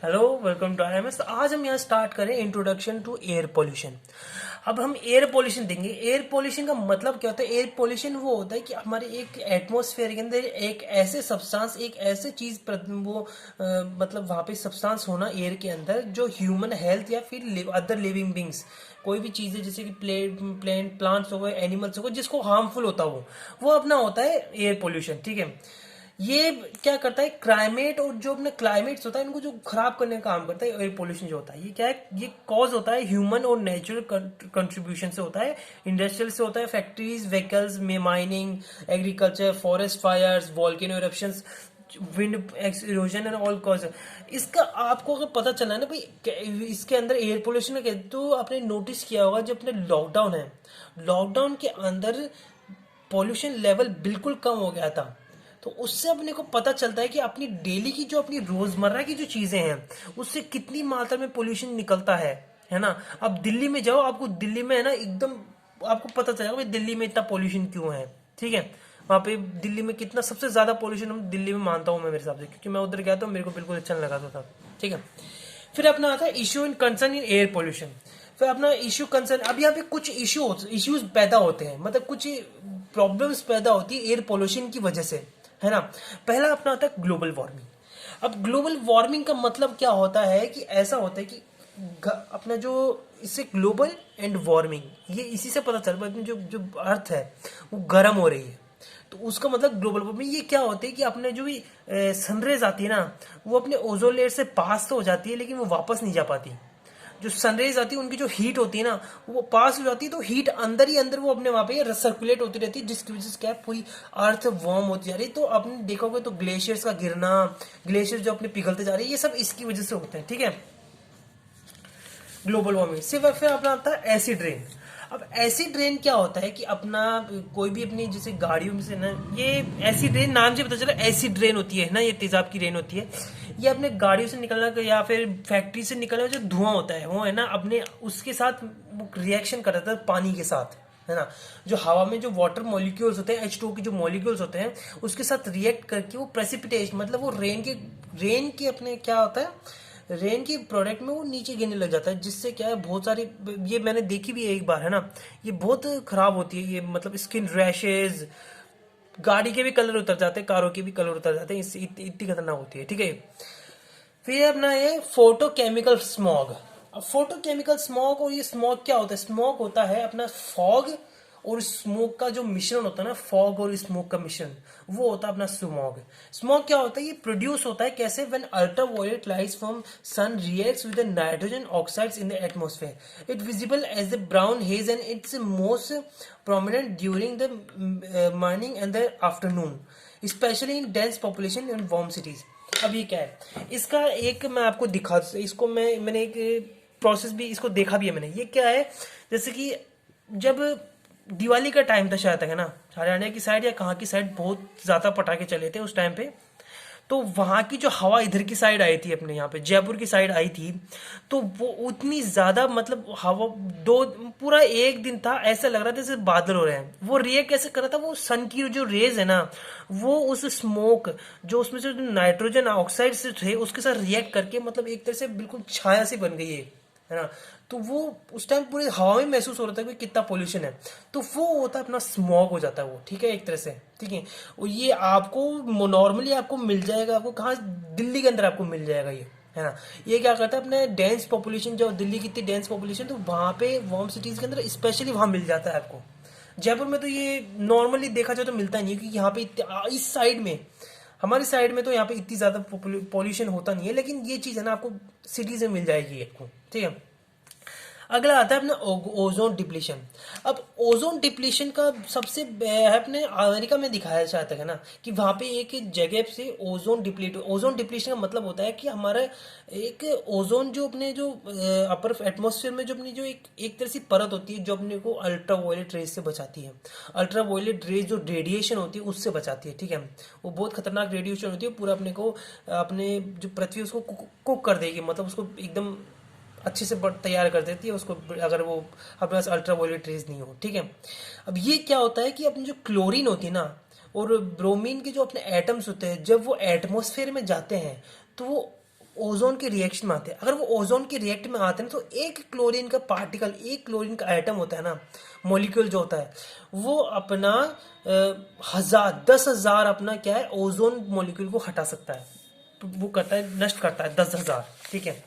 Hello, welcome to IMS। आज हम यहाँ स्टार्ट करें इंट्रोडक्शन टू एयर पोल्यूशन। अब हम एयर पोल्यूशन देंगे। एयर पोल्यूशन का मतलब क्या होता है? एयर पोल्यूशन वो होता है कि हमारे एक एटमॉस्फेयर के अंदर एक ऐसे सब्सटेंस, एक ऐसे चीज मतलब वहाँ पे सब्सटेंस होना एयर के अंदर जो ह्यूमन हेल्थ या फिर अदर लिविंग बींग्स, कोई भी चीजें जैसे कि प्लांट्स हो गए, एनिमल्स हो गए, जिसको हार्मफुल होता हो, वो अपना होता है एयर पोल्यूशन। ठीक है। ये क्या करता है? क्लाइमेट और जो अपने क्लाइमेट्स होता है इनको जो खराब करने का काम करता है एयर पोल्यूशन जो होता है। ये क्या है? ये कॉज होता है ह्यूमन और नेचुरल कंट्रीब्यूशन से होता है, इंडस्ट्रियल से होता है, फैक्ट्रीज, व्हीकल्स में, mining, agriculture, forest fires, volcano eruptions, wind erosion and all cause. इसका आपको अगर पता चला है ना भाई इसके अंदर एयर पोल्यूशन का, तो आपने नोटिस किया होगा जब अपने लॉकडाउन है, लॉकडाउन के अंदर पॉल्यूशन लेवल बिल्कुल कम हो गया था। तो उससे अपने को पता चलता है कि अपनी डेली की जो अपनी रोजमर्रा की जो चीजें हैं उससे कितनी मात्रा में पोल्यूशन निकलता है ना। अब दिल्ली में जाओ, आपको दिल्ली में है ना एकदम आपको पता चलेगा भाई दिल्ली में इतना पोल्यूशन क्यों है। ठीक है। वहाँ पे दिल्ली में कितना सबसे ज्यादा पोल्यूशन हम दिल्ली में मानता हूँ मैं, मेरे हिसाब से, क्योंकि मैं उधर गया तो मेरे को बिल्कुल अच्छा नहीं लगा था। ठीक है। फिर अपना आता है issue in concern in air pollution. फिर अपना इश्यू कंसर्न, अब यहाँ पे कुछ इश्यूज पैदा होते हैं, मतलब कुछ प्रॉब्लम्स पैदा होती है एयर पोल्यूशन की वजह से, है ना। पहला अपना आता है ग्लोबल वार्मिंग। अब ग्लोबल वार्मिंग का मतलब क्या होता है कि ऐसा होता है कि अपना जो इससे ग्लोबल एंड वार्मिंग, ये इसी से पता चल पाता है जो जो अर्थ है वो गर्म हो रही है, तो उसका मतलब ग्लोबल वार्मिंग। ये क्या होता है कि अपने जो भी सनरेज आती है ना, वो अपने ओजोन लेयर से पास तो हो जाती है लेकिन वो वापस नहीं जा पाती। जो सनरेज आती है उनकी जो हीट होती है ना, वो पास हो जाती है, तो हीट अंदर ही अंदर वो अपने वहां पे सर्कुलेट होती रहती है, जिसकी वजह से क्या है, पूरी अर्थ वार्म होती जा रही है। तो आपने देखोगे तो ग्लेशियर्स का गिरना, ग्लेशियर जो अपने पिघलते जा रहे हैं, ये सब इसकी वजह से होते हैं। ठीक है। ग्लोबल वार्मिंग सिर्फ फिर अपना आता है एसिड रेन। अब एसिड रेन क्या होता है कि अपना कोई भी अपनी जैसे गाड़ियों में से ना, ये एसिड रेन नाम से पता चला एसिड रेन होती है ना, ये तेजाब की रेन होती है। ये अपने गाड़ियों से निकलना या फिर फैक्ट्री से निकलना जो धुआं होता है वो है ना, अपने उसके साथ रिएक्शन कर रहा था पानी के साथ, है ना। जो हवा में जो वाटर मॉलिक्यूल्स होते हैं, H2O के जो मॉलिक्यूल्स होते हैं, उसके साथ रिएक्ट करके वो प्रेसिपिटेशन, मतलब वो रेन के अपने क्या होता है, रेन की प्रोडक्ट में वो नीचे गिरने लग जाता है, जिससे क्या है बहुत सारी, ये मैंने देखी भी है एक बार, है ना। ये बहुत खराब होती है, ये मतलब स्किन रैशेज, गाड़ी के भी कलर उतर जाते हैं, कारों के भी कलर उतर जाते हैं, इससे इतनी खतरनाक होती है। ठीक है। फिर अपना ये फोटोकेमिकल स्मॉग। अब फोटोकेमिकल स्मॉग, और ये स्मॉग क्या होता है? स्मॉग होता है अपना फॉग और स्मोक का जो मिश्रण होता है ना, फॉग और स्मोक का मिश्रण, वो होता है अपना स्मॉग। स्मॉग क्या होता है? ये प्रोड्यूस होता है कैसे? When ultraviolet lights from sun reacts with the nitrogen oxides in the atmosphere, it visible as the brown haze and it's most prominent during the morning and the afternoon, specially in dense population in warm cities. अब ये क्या है? इसका एक मैं आपको दिखा, इसको मैंने एक प्रोसेस भी इसको देखा भी है मैंने। ये क्या है? जैसे कि जब दिवाली का टाइम था शायद तक, है ना, हरियाणा की साइड या कहाँ की साइड बहुत ज्यादा पटाखे चले थे उस टाइम पे, तो वहां की जो हवा इधर की साइड आई थी, अपने यहाँ पे जयपुर की साइड आई थी, तो वो उतनी ज्यादा, मतलब हवा दो पूरा एक दिन था, ऐसा लग रहा था जैसे बादल हो रहे हैं। वो रिएक्ट कैसे कर रहा था? वो सन की जो रेज है ना, वो उस स्मोक, जो उसमें से जो नाइट्रोजन ऑक्साइड से थे, उसके साथ रिएक्ट करके मतलब एक तरह से बिल्कुल छाया सी बन गई है ना। तो वो उस टाइम पूरे हवा में महसूस हो रहा था कि कितना पोल्यूशन है, तो वो होता है अपना स्मॉग हो जाता है वो। ठीक है, एक तरह से। ठीक है। और ये आपको नॉर्मली आपको मिल जाएगा, आपको कहाँ? दिल्ली के अंदर आपको मिल जाएगा ये, है ना। ये क्या करता है? अपने डेंस पॉपुलेशन, जो दिल्ली की इतनी डेंस पॉपुलेशन, तो वहां पे वार्म सिटीज के अंदर स्पेशली वहां मिल जाता है आपको। जयपुर में तो ये नॉर्मली देखा जाए तो मिलता नहीं है, क्योंकि यहाँ पे इस साइड में, हमारी साइड में तो यहाँ पे इतनी ज्यादा पॉल्यूशन होता नहीं है, लेकिन ये चीज है ना आपको सिटीज में मिल जाएगी आपको। ठीक है। अगला आता है अपना ओजोन डिप्लीशन। अब ओजोन डिप्लीशन का सबसे अपने अमेरिका में दिखाया जाता है ना, कि वहां पे एक जगह से ओजोन डिप्लीशन का मतलब होता है कि हमारा एक ओजोन जो अपने जो अपर एटमोस्फेयर में जो अपनी जो एक तरह से परत होती है, जो अपने को अल्ट्रा वायलेट रेज से बचाती है। अल्ट्रा वायलेट रेज जो रेडिएशन होती है उससे बचाती है। ठीक है। वो बहुत खतरनाक रेडिएशन होती है, पूरा अपने को, अपने जो पृथ्वी उसको कुक कर देगी, मतलब उसको एकदम अच्छे से तैयार कर देती है उसको, अगर वो अपने पास अल्ट्रा वायलेट रेज नहीं हो। ठीक है। अब ये क्या होता है कि अपनी जो क्लोरीन होती है ना और ब्रोमीन के जो अपने एटम्स होते हैं, जब वो एटमॉस्फेयर में जाते हैं, तो वो ओजोन के रिएक्शन में आते हैं। अगर वो ओजोन के रिएक्ट में आते हैं तो एक क्लोरीन का पार्टिकल, एक क्लोरीन का एटम होता है ना, मॉलिक्यूल जो होता है, वो अपना 10,000 अपना क्या है, ओजोन मॉलिक्यूल को हटा सकता है। तो वो करता है, नष्ट करता है 10,000। ठीक है,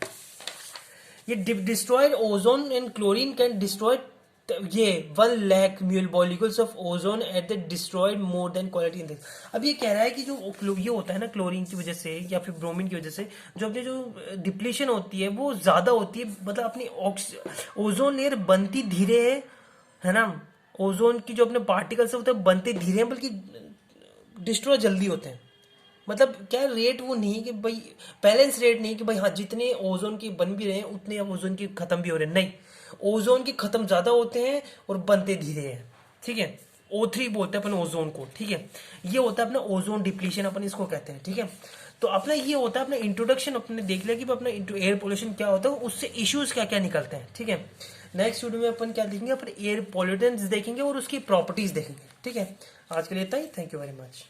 ये destroyed ozone and chlorine can destroy ये 1 lakh molecules of ozone at the destroyed more than quality index. अब ये कह रहा है कि जो ये होता है ना क्लोरीन की वजह से या फिर ब्रोमीन की वजह से जो अपनी जो डिप्लीशन होती है वो ज्यादा होती है, मतलब अपनी ओजोन लेयर बनती धीरे है ना, ओजोन की जो अपने पार्टिकल्स होते हैं बनते धीरे हैं, बल्कि डिस्ट्रॉय जल्दी होते हैं। मतलब क्या रेट वो नहीं कि भाई बैलेंस रेट नहीं कि भाई हाँ जितने ओजोन के बन भी रहे हैं उतने अब ओजोन के खत्म भी हो रहे हैं, नहीं, ओजोन के खत्म ज्यादा होते हैं और बनते धीरे हैं। ठीक है, O3 बोलते हैं अपन ओजोन को। ठीक है, ये होता है अपना ओजोन डिप्लीशन, अपन इसको कहते हैं। ठीक है, तो अपना ये होता है अपना इंट्रोडक्शन, अपने देख लिया कि अपना एयर पोल्यूशन क्या होता है, उससे इश्यूज क्या क्या निकलते हैं। ठीक है, नेक्स्ट वीडियो में अपन क्या देखेंगे, अपन एयर पॉल्यूटेंट्स देखेंगे और उसकी प्रॉपर्टीज देखेंगे। ठीक है, आज के लिए इतना ही। Thank you very much.